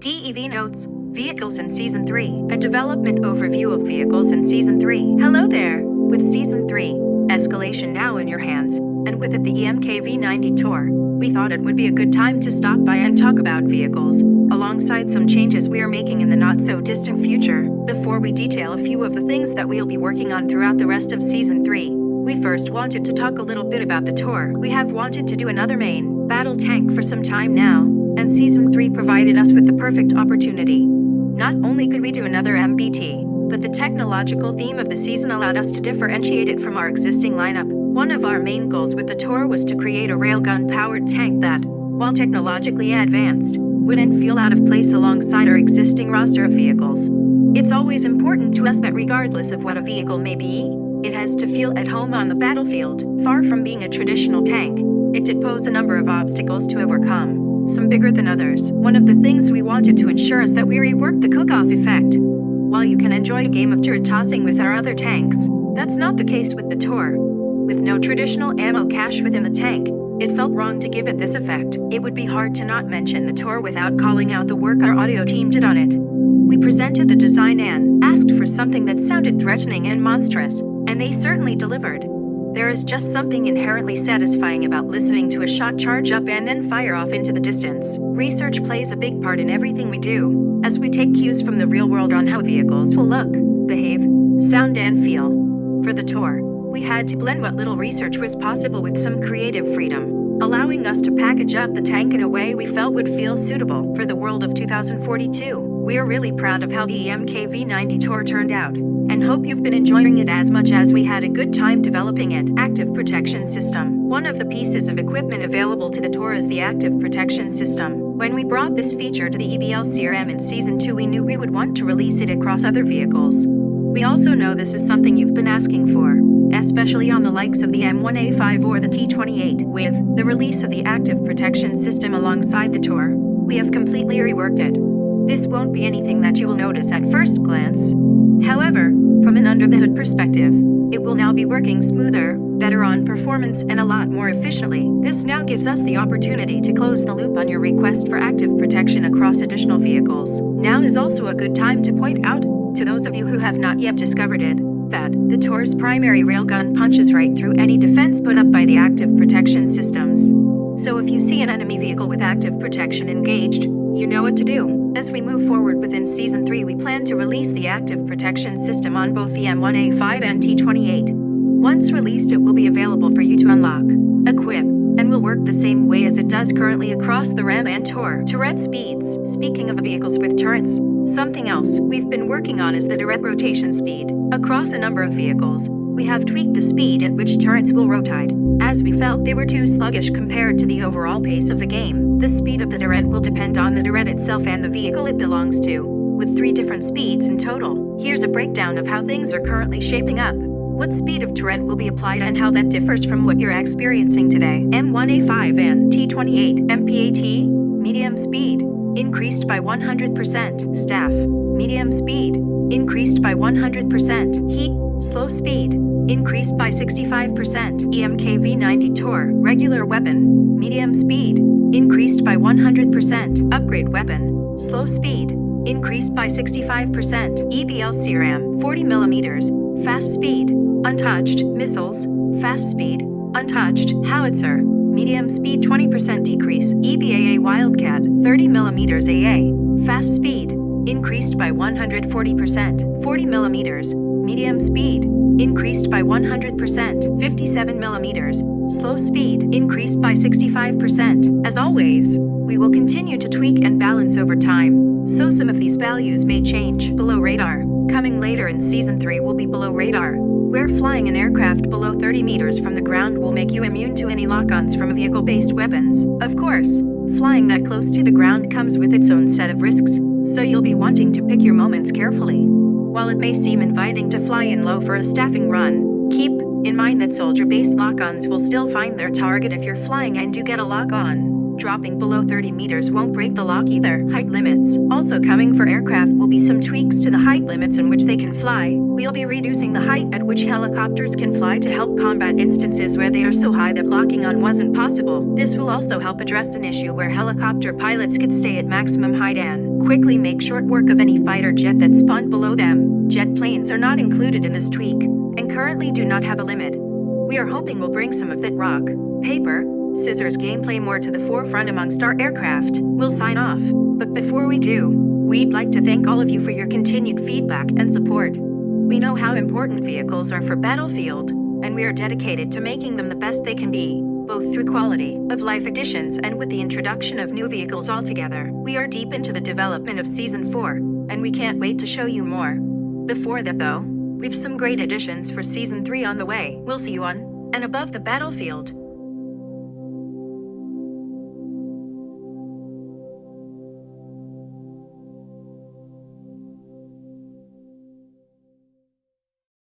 DEV notes, Vehicles in Season 3, a development overview of vehicles in Season 3. Hello there! With Season 3, Escalation now in your hands, and with it the EMKV90 Tour, we thought it would be a good time to stop by and talk about vehicles, alongside some changes we are making in the not-so-distant future. Before we detail a few of the things that we'll be working on throughout the rest of Season 3, we first wanted to talk a little bit about the tour. We have wanted to do another main battle tank for some time now, and Season 3 provided us with the perfect opportunity. Not only could we do another MBT, but the technological theme of the season allowed us to differentiate it from our existing lineup. One of our main goals with the tour was to create a railgun-powered tank that, while technologically advanced, wouldn't feel out of place alongside our existing roster of vehicles. It's always important to us that regardless of what a vehicle may be, it has to feel at home on the battlefield. Far from being a traditional tank, it did pose a number of obstacles to overcome, some bigger than others. One of the things we wanted to ensure is that we reworked the cook-off effect. While you can enjoy a game of turret tossing with our other tanks, that's not the case with the tour. With no traditional ammo cache within the tank, it felt wrong to give it this effect. It would be hard to not mention the tour without calling out the work our audio team did on it. We presented the design and asked for something that sounded threatening and monstrous, and they certainly delivered. There is just something inherently satisfying about listening to a shot charge up and then fire off into the distance. Research plays a big part in everything we do, as we take cues from the real world on how vehicles will look, behave, sound and feel. For the tour, we had to blend what little research was possible with some creative freedom, allowing us to package up the tank in a way we felt would feel suitable for the world of 2042. We're really proud of how the EMKV90 Tour turned out, and hope you've been enjoying it as much as we had a good time developing it. Active Protection System. One of the pieces of equipment available to the tour is the Active Protection System. When we brought this feature to the EBL-CRM in Season 2, we knew we would want to release it across other vehicles. We also know this is something you've been asking for, especially on the likes of the M1A5 or the T28. With the release of the Active Protection System alongside the tour, we have completely reworked it. This won't be anything that you will notice at first glance. However, from an under-the-hood perspective, it will now be working smoother, better on performance, and a lot more efficiently. This now gives us the opportunity to close the loop on your request for active protection across additional vehicles. Now is also a good time to point out, to those of you who have not yet discovered it, that the tour's primary railgun punches right through any defense put up by the active protection systems. So if you see an enemy vehicle with active protection engaged, you know what to do. As we move forward within Season 3, we plan to release the active protection system on both the M1A5 and T28. Once released, it will be available for you to unlock, equip, and will work the same way as it does currently across the Ram and Tour. Turret speeds. Speaking of vehicles with turrets, something else we've been working on is the turret rotation speed. Across a number of vehicles, we have tweaked the speed at which turrets will rotate, as we felt they were too sluggish compared to the overall pace of the game. The speed of the turret will depend on the turret itself and the vehicle it belongs to, with 3 different speeds in total. Here's a breakdown of how things are currently shaping up, what speed of turret will be applied, and how that differs from what you're experiencing today. M1A5 and T28 MPAT, medium speed, increased by 100%. Staff, medium speed, increased by 100%. Heat, slow speed, increased by 65%. EMKV90 Tour, regular weapon, medium speed, increased by 100%. Upgrade weapon, slow speed, increased by 65%. EBL-CRM, 40mm, fast speed, untouched. Missiles, fast speed, untouched. Howitzer, medium speed, 20% decrease. EBAA Wildcat, 30mm AA, fast speed, increased by 140%. 40mm, medium speed, increased by 100%. 57mm, slow speed, increased by 65%. As always, we will continue to tweak and balance over time, so some of these values may change. Below radar. Coming later in Season 3 will be below radar, where flying an aircraft below 30 meters from the ground will make you immune to any lock-ons from vehicle-based weapons. Of course, flying that close to the ground comes with its own set of risks, so you'll be wanting to pick your moments carefully. While it may seem inviting to fly in low for a staffing run, keep in mind that soldier-based lock-ons will still find their target if you're flying and you get a lock-on. Dropping below 30 meters won't break the lock either. Height limits. Also coming for aircraft will be some tweaks to the height limits in which they can fly. We'll be reducing the height at which helicopters can fly to help combat instances where they are so high that locking on wasn't possible. This will also help address an issue where helicopter pilots could stay at maximum height and quickly make short work of any fighter jet that spawned below them. Jet planes are not included in this tweak, and currently do not have a limit. We are hoping we'll bring some of that rock, paper, scissors gameplay more to the forefront amongst our aircraft. We'll sign off, but before we do, we'd like to thank all of you for your continued feedback and support. We know how important vehicles are for Battlefield, and we are dedicated to making them the best they can be, both through quality of life additions and with the introduction of new vehicles altogether. We are deep into the development of Season 4, and we can't wait to show you more. Before that though, we've some great additions for Season 3 on the way. We'll see you on and above the battlefield.